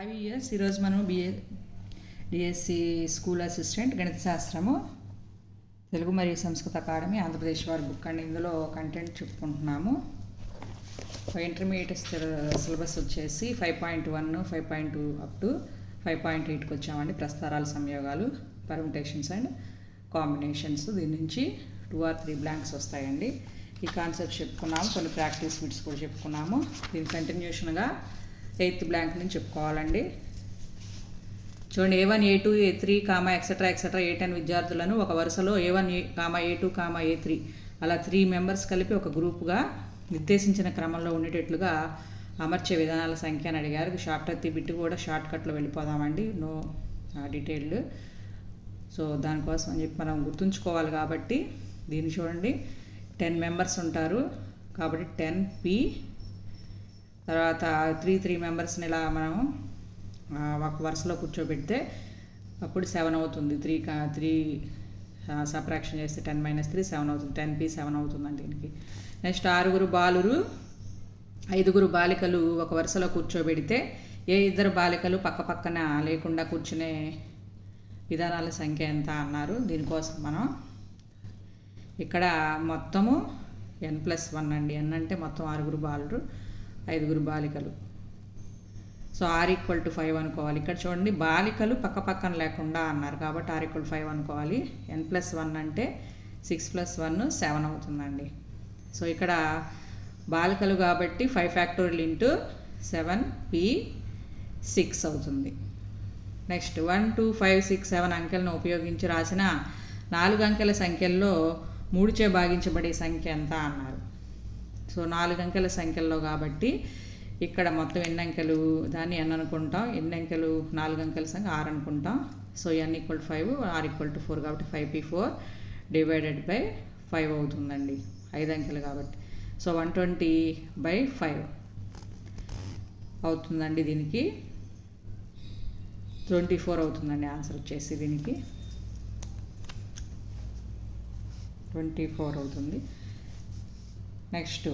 IVS ఈరోజు మనం DSC school assistant గణిత శాస్త్రము తెలుగు మరియు సంస్కృత అకాడమీ ఆంధ్రప్రదేశ్ వారి బుక్ అండి. ఇందులో కంటెంట్ చెప్పుకుంటున్నాము. ఇంటర్మీడియట్ సిలబస్ వచ్చేసి 5.1, 5.2 అప్ టు 5.8కి వచ్చామండి. ప్రస్తారాల సంయోగాలు, పర్ముటేషన్స్ అండ్ కాంబినేషన్స్. దీని నుంచి 2 or 3 బ్లాంక్స్ వస్తాయండి. ఈ కాన్సెప్ట్ చెప్పుకున్నాము, కొన్ని ప్రాక్టీస్ బిట్స్ కూడా చెప్పుకున్నాము. దీని కంటిన్యూషన్గా 8th బ్లాంక్ నుంచి చెప్పుకోవాలండి. చూడండి, A1, A2, A3, ఎక్సెట్రా 8 విద్యార్థులను ఒక వరుసలో A1, A2, A3 అలా 3 మెంబర్స్ కలిపి ఒక గ్రూప్గా నిర్దేశించిన క్రమంలో ఉండేటట్లుగా అమర్చే విధానాల సంఖ్య అని అడిగారు. షార్ట్ ప్రతి బిట్ కూడా షార్ట్ కట్లో వెళ్ళిపోదామండి, నో డీటెయిల్డ్. సో దానికోసం అని చెప్పి మనం గుర్తుంచుకోవాలి కాబట్టి దీన్ని చూడండి, 10 మెంబర్స్ ఉంటారు కాబట్టి 10P, తర్వాత 3 మెంబర్స్ని ఇలా మనం ఒక వరుసలో కూర్చోబెడితే అప్పుడు 7 అవుతుంది. 3 సబ్ట్రాక్షన్ చేస్తే 10 - 3 7 అవుతుంది. 10P 7 అవుతుందండి దీనికి. నెక్స్ట్ 6 బాలురు 5 బాలికలు ఒక వరుసలో కూర్చోబెడితే ఏ 2 బాలికలు పక్క పక్కన లేకుండా కూర్చునే విధానాల సంఖ్య ఎంత అన్నారు. దీనికోసం మనం ఇక్కడ మొత్తము n+1 అండి. n అంటే మొత్తం 6 బాలురు 5 బాలికలు. సో r=5 అనుకోవాలి. ఇక్కడ చూడండి, బాలికలు పక్క పక్కన లేకుండా అన్నారు కాబట్టి r=5 అనుకోవాలి. n+1 అంటే 6 + 1 7 అవుతుందండి. సో ఇక్కడ బాలికలు కాబట్టి 5 ఫ్యాక్టోరియల్ ఇంటూ 7P 6 అవుతుంది. నెక్స్ట్ 1, 2, 5, 6, 7 అంకెలను ఉపయోగించి రాసిన 4 అంకెల సంఖ్యల్లో 3చే భాగించబడే సంఖ్య ఎంత అన్నారు. సో 4 అంకెల సంఖ్యల్లో కాబట్టి ఇక్కడ మొత్తం ఎన్ని అంకెలు, దాన్ని n అనుకుంటాం. ఎన్ని అంకెలు, 4 అంకెల సంఖ్య 6 అనుకుంటాం. సో n=5, r=4 కాబట్టి 5P4 / 5 అవుతుందండి. 5 అంకెలు కాబట్టి. సో 120/5 అవుతుందండి. దీనికి 24 అవుతుందండి ఆన్సర్ వచ్చేసి. దీనికి 24 అవుతుంది. నెక్స్ట్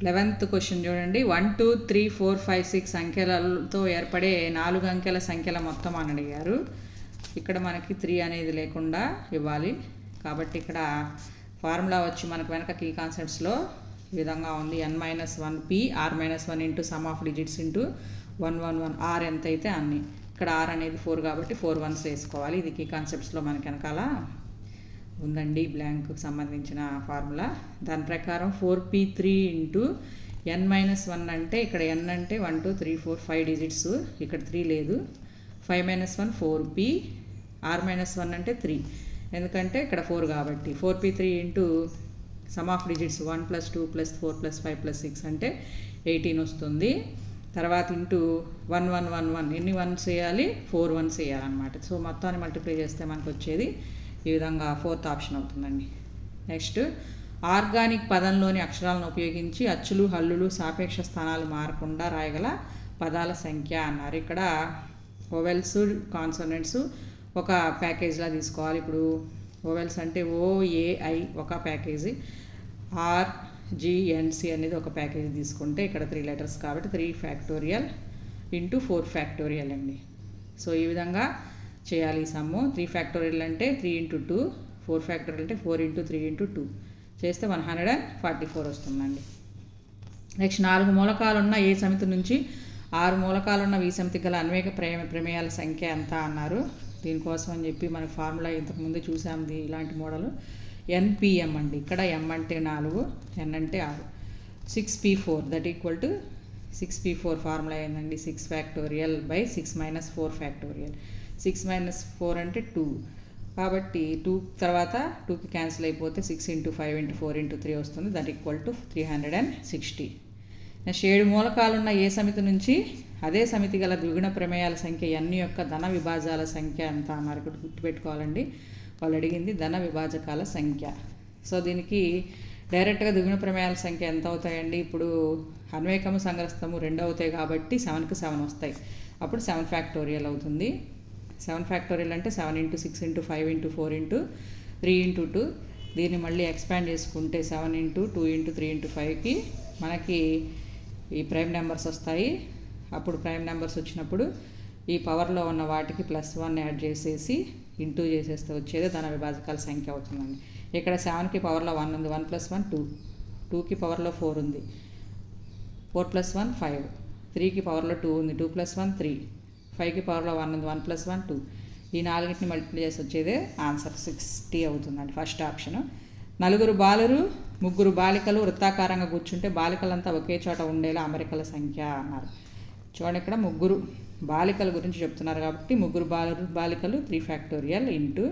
11th క్వశ్చన్ చూడండి, 1, 2, 3, 4, 5, 6 అంకెలతో ఏర్పడే 4 అంకెల సంఖ్యల మొత్తం అని అడిగారు. ఇక్కడ మనకి 3 అనేది లేకుండా ఇవ్వాలి కాబట్టి ఇక్కడ ఫార్ములా వచ్చి మనకు వెనక కీ కాన్సెప్ట్స్లో ఈ విధంగా ఉంది. n-1p r-1 into some of digits into 111 r ఎంత అయితే అన్ని. ఇక్కడ r అనేది 4 కాబట్టి 4 1s వేసుకోవాలి. ఇది కీ కాన్సెప్ట్స్లో మనకి వెనకాల ఉందండి, బ్లాంక్కి సంబంధించిన ఫార్ములా. దాని ప్రకారం 4p3 ఇంటూ n-1 అంటే ఇక్కడ n అంటే 1, 2, 3, 4, 5 డిజిట్స్. ఇక్కడ 3 లేదు. 5 - 1 4p, r-1 అంటే 3 ఎందుకంటే ఇక్కడ 4 కాబట్టి. 4p3 into some of digits 1 + 2 + 4 + 5 + 6 అంటే 18 వస్తుంది. తర్వాత ఇంటూ 1 1 1 1 ఎన్ని 1s వేయాలి, 4 1s వేయాలన్నమాట. సో మొత్తాన్ని మల్టిప్లై చేస్తే మనకు వచ్చేది ఈ విధంగా 4th ఆప్షన్ అవుతుందండి. నెక్స్ట్, ఆర్గానిక్ పదంలోని అక్షరాలను ఉపయోగించి అచ్చులు, హల్లులు, సాపేక్ష స్థానాలు మారకుండా రాయగల పదాల సంఖ్య అన్నారు. ఇక్కడ ఓవెల్స్, కాన్సోనెంట్స్ ఒక ప్యాకేజ్లా తీసుకోవాలి. ఇప్పుడు ఓవెల్స్ అంటే OAI ఒక ప్యాకేజీ, RGNC అనేది ఒక ప్యాకేజీ తీసుకుంటే ఇక్కడ 3 లెటర్స్ కాబట్టి 3 ఫ్యాక్టోరియల్ ఇంటూ 4 ఫ్యాక్టోరియల్ అండి. సో ఈ విధంగా చేయాలి ఈ సమ్ము. 3 ఫ్యాక్టోరియల్ అంటే 3 × 2, 4 ఫ్యాక్టోరియల్ అంటే 4 × 3 × 2 చేస్తే 144 వస్తుందండి. నెక్స్ట్, 4 మూలకాలున్న ఏ సమితి నుంచి 6 మూలకాలున్న ఈ సమితి గల అన్వేక ప్రమేయాల సంఖ్య ఎంత అన్నారు. దీనికోసం అని చెప్పి మనకు ఫార్ములా ఇంతకుముందు చూసాము ఇలాంటి మోడల్. NPM అండి. ఇక్కడ m అంటే 4, n అంటే 6. 6p4 = 6p4 ఫార్ములా ఏందండి, 6 ఫ్యాక్టోరియల్ / 6 - 4 ఫ్యాక్టోరియల్. 6 - 4 అంటే 2 కాబట్టి 2 తర్వాత 2కి క్యాన్సిల్ అయిపోతే 6 × 5 × 4 × 3 వస్తుంది. = 360. నెక్స్ట్, 7 మూలకాలున్న ఏ సమితి నుంచి అదే సమితి గల ద్విగుణ ప్రమేయాల సంఖ్య n యొక్క ధన విభాజాల సంఖ్య ఎంత అన్నారు. ఇక్కడ గుర్తుపెట్టుకోవాలండి, వాళ్ళు అడిగింది ధన విభాజకాల సంఖ్య. సో దీనికి డైరెక్ట్గా ద్విగుణ ప్రమేయాల సంఖ్య ఎంత అవుతాయండి. ఇప్పుడు అన్వేకము, సంగ్రస్తము 2 అవుతాయి కాబట్టి 7కి 7 వస్తాయి. అప్పుడు 7 ఫ్యాక్టోరియల్ అవుతుంది. 7 ఫ్యాక్టోరియల్ అంటే 7 × 6 × 5 × 4 × 3 × 2. దీన్ని మళ్ళీ ఎక్స్పాండ్ చేసుకుంటే 7 × 2 × 3 × 5కి మనకి ఈ ప్రైమ్ నెంబర్స్ వస్తాయి. అప్పుడు ప్రైమ్ నెంబర్స్ వచ్చినప్పుడు ఈ పవర్లో ఉన్న వాటికి +1 యాడ్ చేసేసి ఇంటూ చేసేస్తే వచ్చేది ధన విభాజకాల సంఖ్య అవుతుందండి. ఇక్కడ 7కి పవర్లో 1 ఉంది, 1 + 1 2, 2కి పవర్లో 4 ఉంది, 4 + 1 5, 3కి పవర్లో 2 ఉంది, 2 + 1 3, 5కి పవర్లో 1 ఉంది, 1 + 1 2. ఈ 4ని మల్టిప్లై చేసి వచ్చేదే ఆన్సర్ 60 అవుతుందండి. First option. 4 బాలురు 3 బాలికలు వృత్తాకారంగా కూర్చుంటే బాలికలంతా ఒకే చోట ఉండేలా అమరికల సంఖ్య అన్నారు. చూడండి, ఇక్కడ 3 బాలికల గురించి చెప్తున్నారు కాబట్టి 3 బాలికలు 3 ఫ్యాక్టోరియల్ ఇంటూ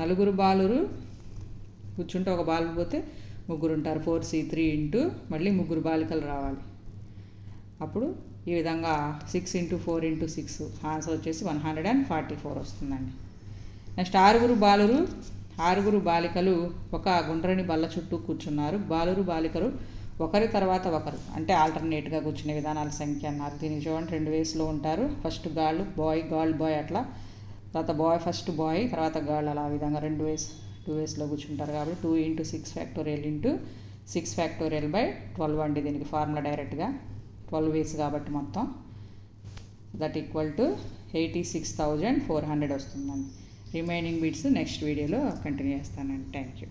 4 బాలురు కూర్చుంటే ఒక బాలు పోతే 3 ఉంటారు, 4c3 ఇంటూ మళ్ళీ 3 బాలికలు రావాలి. అప్పుడు ఈ విధంగా 6 × 4 × 6 ఆన్సర్ వచ్చేసి 144 వస్తుందండి. నెక్స్ట్ 6 బాలికలు ఒక గుండ్రని బల్ల చుట్టూ కూర్చున్నారు. బాలికలు ఒకరి తర్వాత ఒకరు అంటే ఆల్టర్నేట్గా కూర్చునే విధానాల సంఖ్య అన్నారు. దీనికి చూడండి 2 వేస్లో ఉంటారు. ఫస్ట్ గర్ల్ బాయ్ అట్లా, తర్వాత ఫస్ట్ బాయ్ తర్వాత గర్ల్, అలా విధంగా 2 వేస్లో కూర్చుంటారు. కాబట్టి 2 × 6 ఫ్యాక్టోరియల్ ఇంటూ 6 ఫ్యాక్టోరియల్ బై 12 అండి. దీనికి ఫార్ములా డైరెక్ట్గా 12 వేస్ కాబట్టి మొత్తం దట్ ఈక్వల్ టు 86,400 వస్తుందండి. రిమైనింగ్ బిట్స్ నెక్స్ట్ వీడియోలో కంటిన్యూ చేస్తానండి. Thank you.